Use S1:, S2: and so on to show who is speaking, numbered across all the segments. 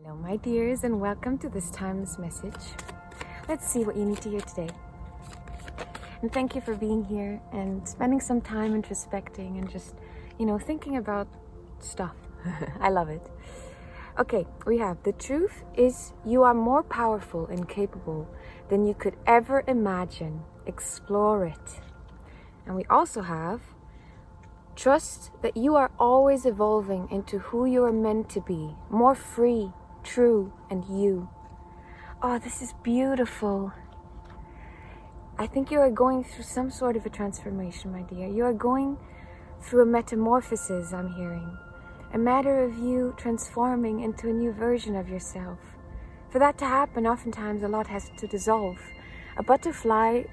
S1: Hello, my dears, and welcome to this timeless message. Let's see what you need to hear today. And thank you for being here and spending some time introspecting and just, thinking about stuff. I love it. Okay, we have the truth is you are more powerful and capable than you could ever imagine. Explore it. And we also have trust that you are always evolving into who you are meant to be, more free, true, and you. Oh, this is beautiful. I think you are going through some sort of a transformation, my dear. You are going through a metamorphosis, I'm hearing. A matter of you transforming into a new version of yourself. For that to happen, oftentimes a lot has to dissolve. A butterfly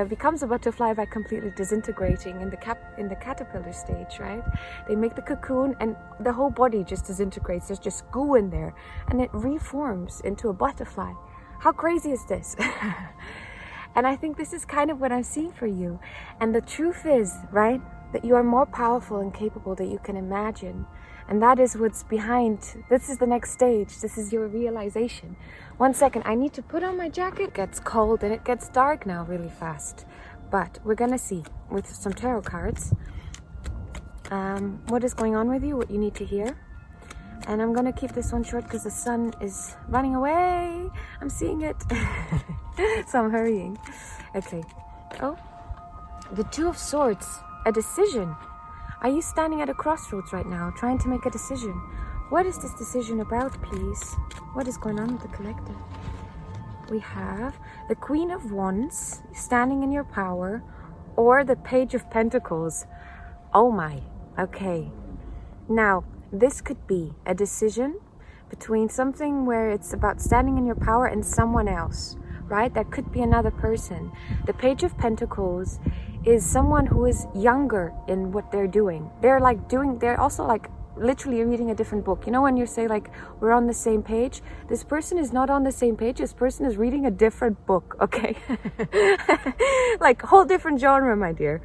S1: becomes a butterfly by completely disintegrating in the caterpillar stage, right? They make the cocoon and the whole body just disintegrates. There's just goo in there and it reforms into a butterfly. How crazy is this? And I think this is kind of what I'm seeing for you. And the truth is, right, that you are more powerful and capable than you can imagine. And that is what's behind. This is the next stage. This is your realization. 1 second, I need to put on my jacket. It gets cold and it gets dark now really fast. But we're going to see with some tarot cards what is going on with you, what you need to hear. And I'm going to keep this one short because the sun is running away. I'm seeing it. So I'm hurrying. Okay. Oh, the Two of Swords. A decision. Are you standing at a crossroads right now, trying to make a decision? What is this decision about, please? What is going on with the collective? We have the Queen of Wands, standing in your power, or the Page of Pentacles. Oh my, okay. Now, this could be a decision between something where it's about standing in your power and someone else, right? That could be another person. The Page of Pentacles is someone who is younger in what they're doing. They're also like literally reading a different book. You know when you say like, we're on the same page? This person is not on the same page. This person is reading a different book, okay? Like whole different genre, my dear.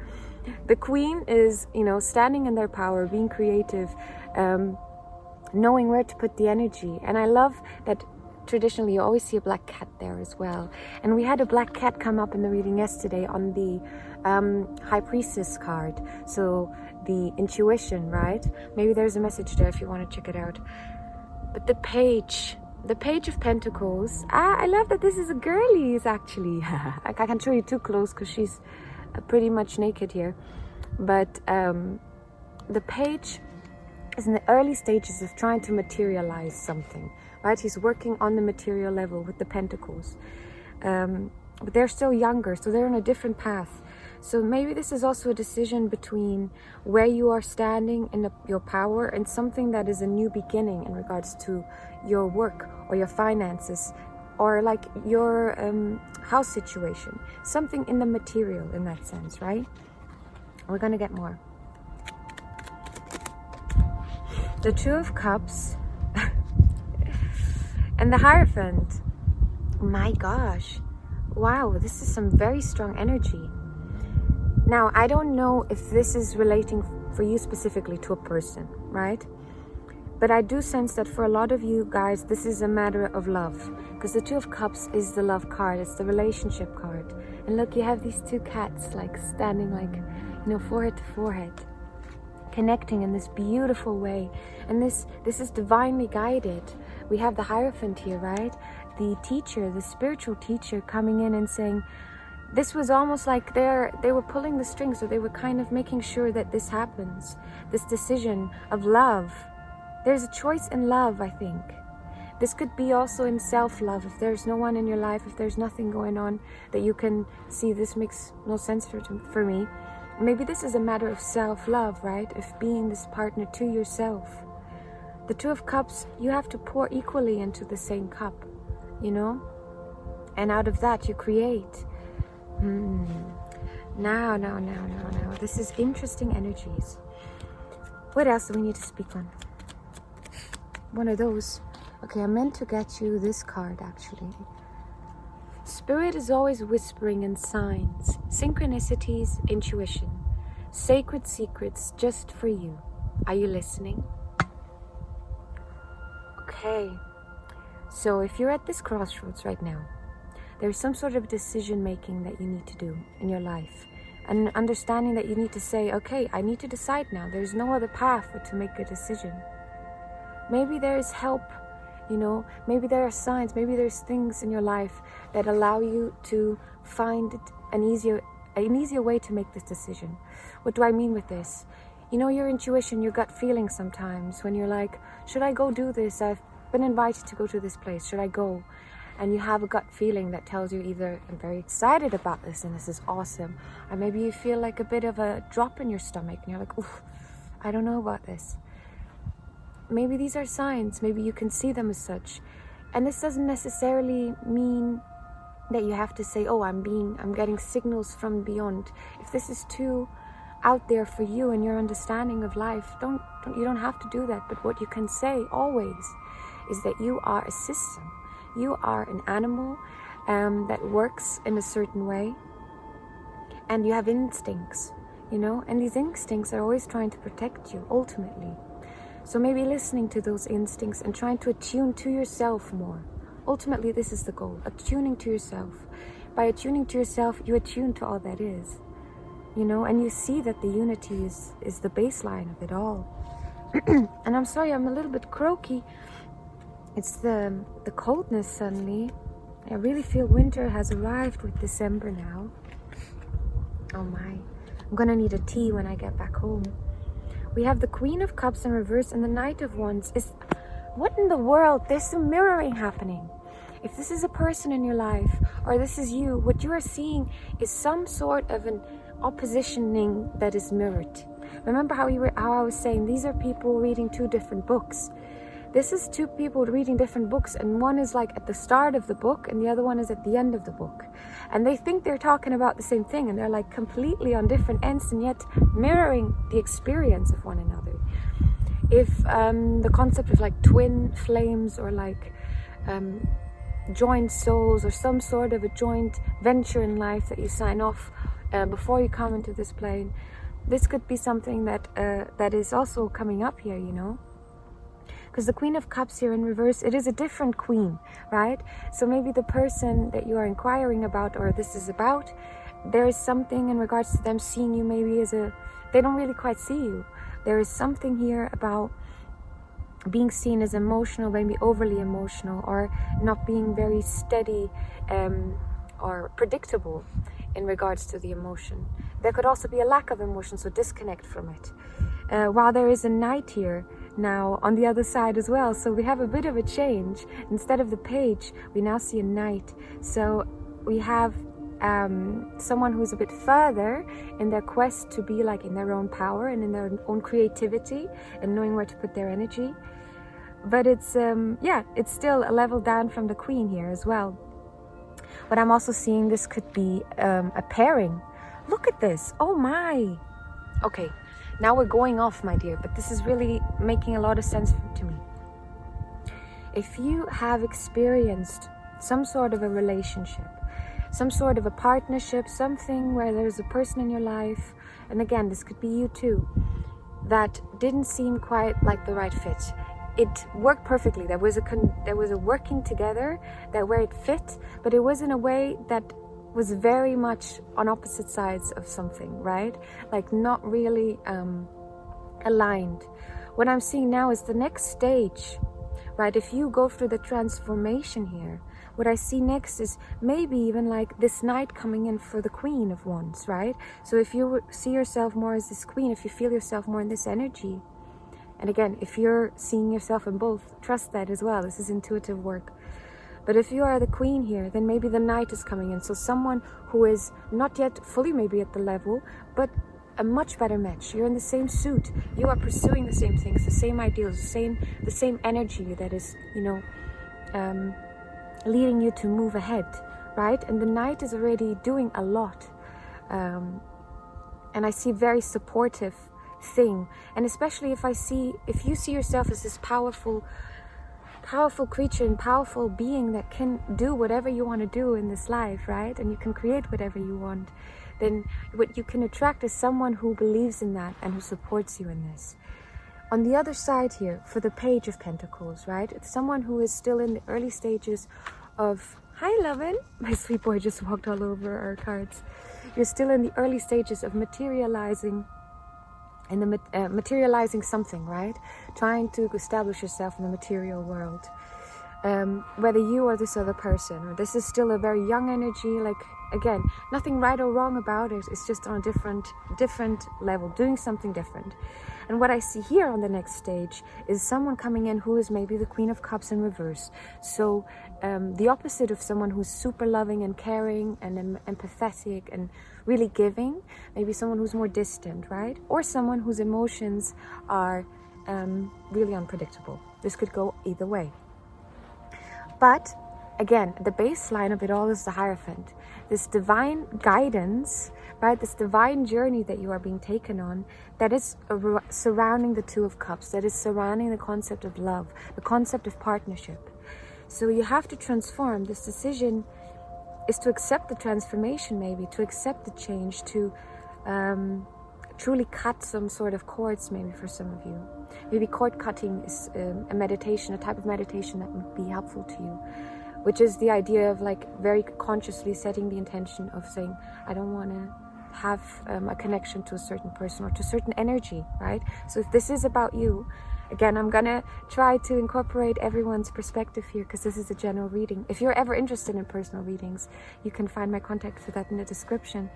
S1: The Queen is, standing in their power, being creative, knowing where to put the energy. And I love that traditionally you always see a black cat there as well. And we had a black cat come up in the reading yesterday on the High Priestess card. So the intuition, right? Maybe there's a message there if you want to check it out. But the Page of Pentacles. I love that this is a girlies actually. I can't show you too close because she's pretty much naked here. But the Page is in the early stages of trying to materialize something, right? He's working on the material level with the Pentacles. But they're still younger, so they're on a different path. So maybe this is also a decision between where you are standing in your power and something that is a new beginning in regards to your work or your finances or like your house situation. Something in the material in that sense, right? We're going to get more. The Two of Cups and the Hierophant. My gosh. Wow, this is some very strong energy. Now, I don't know if this is relating for you specifically to a person, right? But I do sense that for a lot of you guys, this is a matter of love. Because the Two of Cups is the love card. It's the relationship card. And look, you have these two cats like standing like, forehead to forehead. Connecting in this beautiful way. And this is divinely guided. We have the Hierophant here, right? The teacher, the spiritual teacher coming in and saying, this was almost like they were pulling the strings, or they were kind of making sure that this happens. This decision of love. There's a choice in love, I think. This could be also in self-love. If there's no one in your life, if there's nothing going on that you can see, this makes no sense for me. Maybe this is a matter of self-love, right? Of being this partner to yourself. The Two of Cups, you have to pour equally into the same cup, And out of that you create. Now. This is interesting energies. What else do we need to speak on? One of those. Okay, I meant to get you this card actually. Spirit is always whispering in signs, synchronicities, intuition, sacred secrets just for you. Are you listening? Okay. So if you're at this crossroads right now, there's some sort of decision making that you need to do in your life, and understanding that you need to say, okay, I need to decide now. There's no other path but to make a decision. Maybe there's help, maybe there are signs, maybe there's things in your life that allow you to find an easier way to make this decision. What do I mean with this? Your intuition, your gut feeling sometimes when you're like, should I go do this? I've been invited to go to this place. Should I go? And you have a gut feeling that tells you either, I'm very excited about this and this is awesome, or maybe you feel like a bit of a drop in your stomach and you're like, oof, I don't know about this. Maybe these are signs. Maybe you can see them as such. And this doesn't necessarily mean that you have to say, oh, I'm getting signals from beyond. If this is too out there for you and your understanding of life, you don't have to do that. But what you can say always is that you are a system. You are an animal that works in a certain way, and you have instincts, and these instincts are always trying to protect you ultimately. So maybe listening to those instincts and trying to attune to yourself more. Ultimately, this is the goal, attuning to yourself. By attuning to yourself, you attune to all that is, and you see that the unity is the baseline of it all. And I'm sorry, I'm a little bit croaky. It's the coldness suddenly. I really feel winter has arrived with December now. Oh my, I'm gonna need a tea when I get back home. We have the Queen of Cups in reverse and the Knight of Wands. What in the world? There's some mirroring happening. If this is a person in your life, or this is you, what you are seeing is some sort of an oppositioning that is mirrored. Remember how I was saying these are people reading two different books. This is two people reading different books, and one is like at the start of the book and the other one is at the end of the book. And they think they're talking about the same thing, and they're like completely on different ends and yet mirroring the experience of one another. If the concept of like twin flames or like joined souls or some sort of a joint venture in life that you sign off before you come into this plane, this could be something that is also coming up here, Because the Queen of Cups here in reverse, it is a different queen, right? So maybe the person that you are inquiring about, or this is about, there is something in regards to them seeing you maybe they don't really quite see you. There is something here about being seen as emotional, maybe overly emotional, or not being very steady or predictable in regards to the emotion. There could also be a lack of emotion, so disconnect from it. While there is a Knight here now on the other side as well, so we have a bit of a change. Instead of the page, we now see a Knight. So we have someone who's a bit further in their quest to be like in their own power and in their own creativity and knowing where to put their energy. But it's it's still a level down from the Queen here as well. But I'm also seeing this could be a pairing. Look at this. Oh my. Okay, now we're going off, my dear, but this is really making a lot of sense to me. If you have experienced some sort of a relationship, some sort of a partnership, something where there's a person in your life, and again, this could be you too, that didn't seem quite like the right fit. It worked perfectly. There was a working together that where it fit, but it was in a way that was very much on opposite sides of something, right? Like not really aligned. What I'm seeing now is the next stage, right? If you go through the transformation here, what I see next is maybe even like this Knight coming in for the Queen of Wands, right? So if you see yourself more as this Queen, if you feel yourself more in this energy, and again, if you're seeing yourself in both, trust that as well. This is intuitive work. But if you are the Queen here, then maybe the Knight is coming in. So someone who is not yet fully maybe at the level, but a much better match. You're in the same suit. You are pursuing the same things, the same ideals, the same energy that is, leading you to move ahead, right? And the Knight is already doing a lot. And I see very supportive thing. And especially if you see yourself as this powerful creature and powerful being that can do whatever you want to do in this life, right? And you can create whatever you want, then what you can attract is someone who believes in that and who supports you in this. On the other side here, for the Page of Pentacles, right? It's someone who is still in the early stages of... Hi, Lovin. My sweet boy just walked all over our cards. You're still in the early stages of materializing materializing something, right? Trying to establish yourself in the material world. Whether you or this other person, or this is still a very young energy, like, again, nothing right or wrong about it. It's just on a different level, doing something different. And what I see here on the next stage is someone coming in who is maybe the Queen of Cups in reverse. So the opposite of someone who's super loving and caring and empathetic and really giving. Maybe someone who's more distant, right? Or someone whose emotions are really unpredictable. This could go either way. But again, the baseline of it all is the Hierophant. This divine guidance, right? This divine journey that you are being taken on, that is surrounding the Two of Cups, that is surrounding the concept of love, the concept of partnership. So you have to transform. This decision is to accept the transformation, maybe, to accept the change, to truly cut some sort of cords, maybe for some of you. Maybe cord cutting is a meditation, a type of meditation that would be helpful to you, which is the idea of like very consciously setting the intention of saying, I don't want to have a connection to a certain person or to a certain energy, right? So if this is about you, again, I'm gonna try to incorporate everyone's perspective here because this is a general reading. If you're ever interested in personal readings, you can find my contact for that in the description.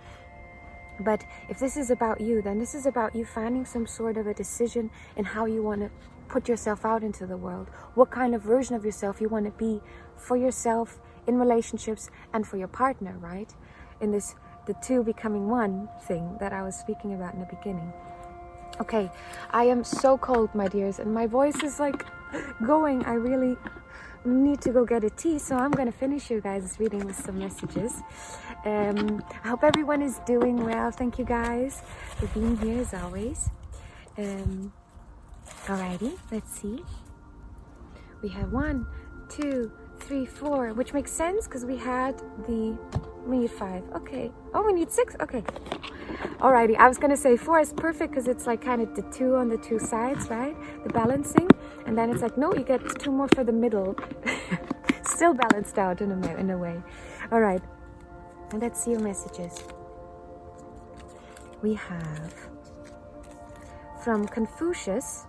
S1: But if this is about you, then this is about you finding some sort of a decision in how you want to put yourself out into the world. What kind of version of yourself you want to be for yourself, in relationships, and for your partner, right? In this, the two becoming one thing that I was speaking about in the beginning. Okay, I am so cold, my dears, and my voice is like going. I really need to go get a tea, so I'm going to finish you guys reading with some messages. I hope everyone is doing well. Thank you guys for being here as always. Alrighty, let's see. We have 1, 2, 3, 4, which makes sense because we need 5. Okay. Oh, we need 6. Okay. Alrighty, I was gonna say 4 is perfect because it's like kind of the 2 on the 2 sides, right? The balancing, and then it's like no, you get 2 more for the middle. Still balanced out in a way. All right, let's see your messages. We have from Confucius: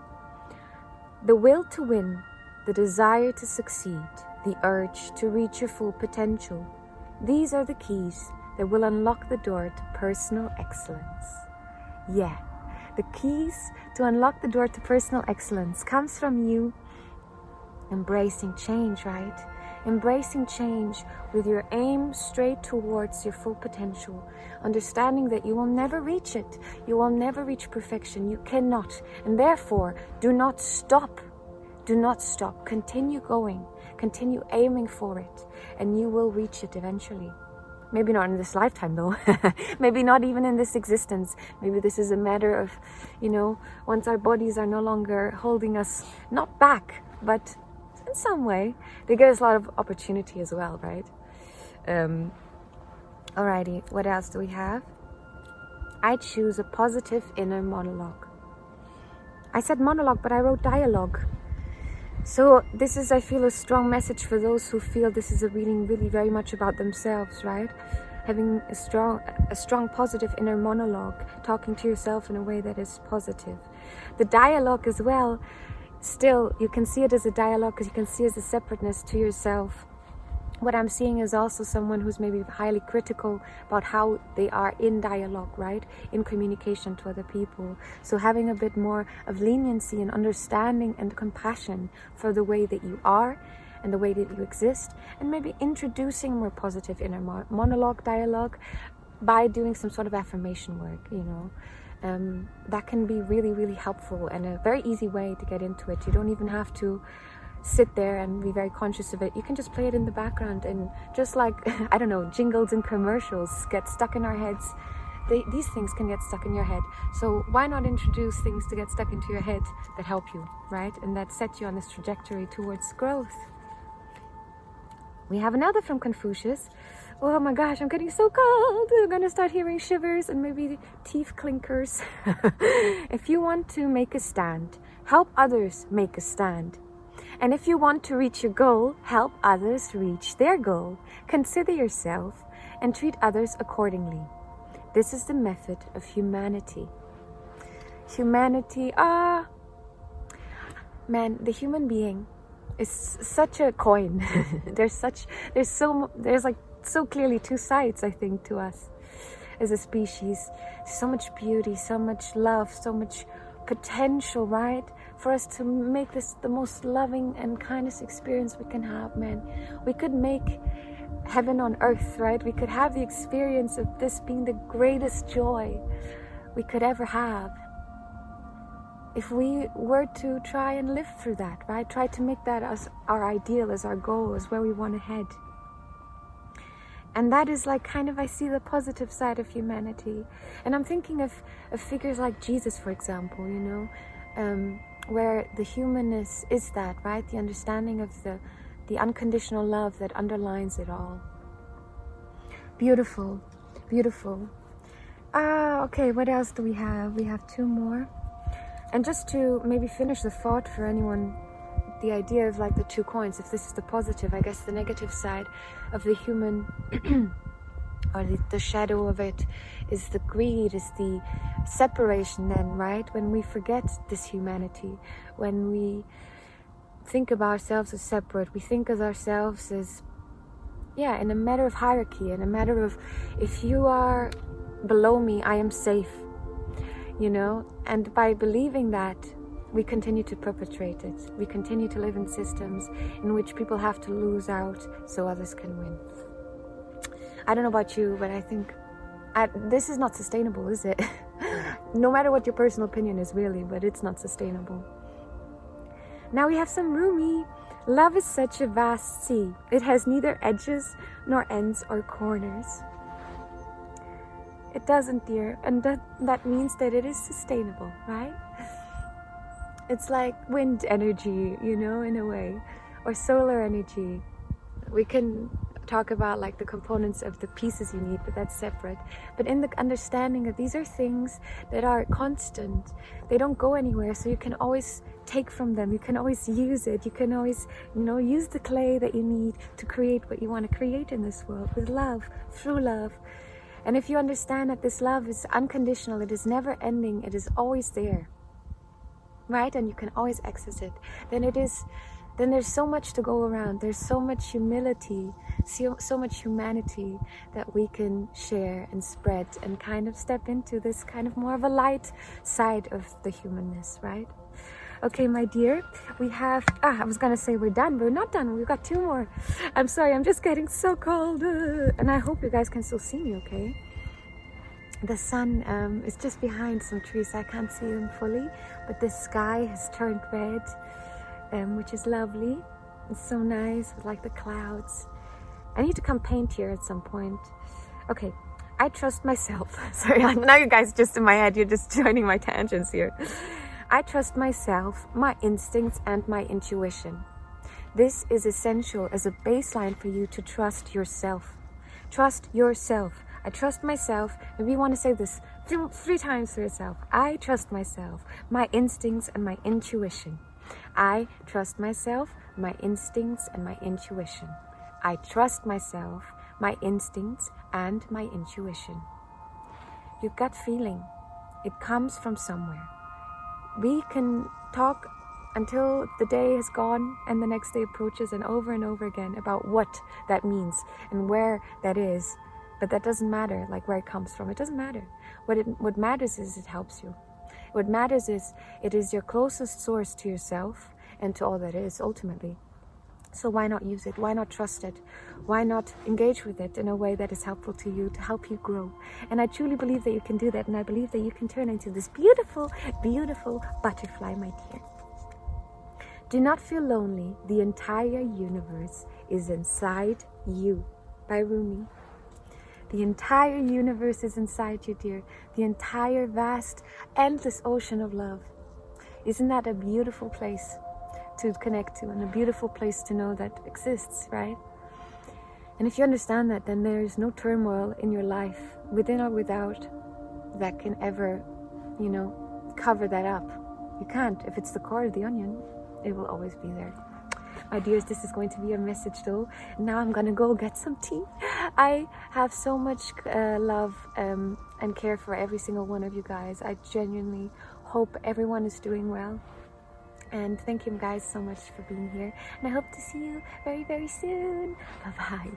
S1: the will to win, the desire to succeed, the urge to reach your full potential. These are the keys that will unlock the door to personal excellence. Yeah, the keys to unlock the door to personal excellence comes from you embracing change, right? Embracing change with your aim straight towards your full potential, understanding that you will never reach it. You will never reach perfection. You cannot. And therefore, do not stop. Do not stop. Continue going. Continue aiming for it. And you will reach it eventually. Maybe not in this lifetime though. Maybe not even in this existence. Maybe this is a matter of, once our bodies are no longer holding us, not back, but in some way, they give us a lot of opportunity as well, right? Alrighty, what else do we have? I choose a positive inner monologue. I said monologue, but I wrote dialogue. So this is, I feel, a strong message for those who feel this is a reading really very much about themselves, right? Having a strong positive inner monologue, talking to yourself in a way that is positive. The dialogue as well, still, you can see it as a dialogue because you can see it as a separateness to yourself. What I'm seeing is also someone who's maybe highly critical about how they are in dialogue, right? In communication to other people. So having a bit more of leniency and understanding and compassion for the way that you are and the way that you exist. And maybe introducing more positive inner monologue, dialogue by doing some sort of affirmation work, that can be really, really helpful and a very easy way to get into it. You don't even have to sit there and be very conscious of it. You can just play it in the background, and just like I don't know, jingles and commercials get stuck in our heads. These things can get stuck in your head, so why not introduce things to get stuck into your head that help you, right? And that set you on this trajectory towards growth. We have another from Confucius. Oh my gosh, I'm getting so cold. I'm gonna start hearing shivers and maybe teeth clinkers. If you want to make a stand, Help others make a stand. And if you want to reach your goal, help others reach their goal. Consider yourself and treat others accordingly. This is the method of humanity. Humanity, man, the human being is such a coin. there's like so clearly two sides, I think, to us as a species. So much beauty, so much love, so much potential, right? For us to make this the most loving and kindest experience we can have, man. We could make heaven on earth, right? We could have the experience of this being the greatest joy we could ever have. If we were to try and live through that, right? Try to make that as our ideal, as our goal, as where we want to head. And that is like kind of, I see the positive side of humanity. And I'm thinking of figures like Jesus, for example, you know, where the humanness is that, right? The understanding of the unconditional love that underlines it all. Beautiful, beautiful. Okay, what else do we have? We have two more. And just to maybe finish the thought for anyone, the idea of like the two coins, if this is the positive, I guess the negative side of the human or the shadow of it is the greed, is the separation then, right? When we forget this humanity, when we think of ourselves as separate, we think of ourselves as, yeah, in a matter of hierarchy, in a matter of, if you are below me, I am safe, you know? And by believing that, we continue to perpetrate it. We continue to live in systems in which people have to lose out so others can win. I don't know about you, but I think this is not sustainable, is it? No matter what your personal opinion is, really, but it's not sustainable. Now we have some Rumi. Love is such a vast sea. It has neither edges nor ends or corners. It doesn't, dear, and that means that it is sustainable, right? It's like wind energy, you know, in a way, or solar energy. We can talk about like the components of the pieces you need, but that's separate. But in the understanding that these are things that are constant, they don't go anywhere, so you can always take from them, you can always use it, you can always, you know, use the clay that you need to create what you want to create in this world with love, through love. And if you understand that this love is unconditional, it is never ending, it is always there, right? And you can always access it, then there's so much to go around. There's so much humility, so much humanity that we can share and spread and kind of step into this kind of more of a light side of the humanness, right? Okay, my dear, we have, I was gonna say we're done, but we're not done. We've got two more. I'm sorry, I'm just getting so cold. And I hope you guys can still see me, okay? The sun is just behind some trees. I can't see them fully, but the sky has turned red, which is lovely. It's so nice with like the clouds. I need to come paint here at some point. Okay, I trust myself. Sorry, now you guys just in my head, you're just joining my tangents here. I trust myself, my instincts, and my intuition. This is essential as a baseline for you to trust yourself. Trust yourself. I trust myself. Maybe you want to say this three times to yourself. I trust myself, my instincts, and my intuition. I trust myself, my instincts, and my intuition. I trust myself, my instincts, and my intuition. Your gut feeling, it comes from somewhere. We can talk until the day has gone and the next day approaches, and over again about what that means and where that is. But that doesn't matter, like where it comes from. It doesn't matter. What matters is it helps you. What matters is it is your closest source to yourself and to all that is ultimately. So why not use it? Why not trust it? Why not engage with it in a way that is helpful to you, to help you grow? And I truly believe that you can do that. And I believe that you can turn into this beautiful, beautiful butterfly, my dear. Do not feel lonely. The entire universe is inside you. By Rumi. The entire universe is inside you, dear. The entire vast, endless ocean of love. Isn't that a beautiful place to connect to, and a beautiful place to know that exists, right? And if you understand that, then there is no turmoil in your life, within or without, that can ever, cover that up. You can't. If it's the core of the onion, it will always be there. My dears, this is going to be a message though. Now I'm gonna go get some tea. I have so much love and care for every single one of you guys. I genuinely hope everyone is doing well. And thank you guys so much for being here. And I hope to see you very, very soon. Bye-bye.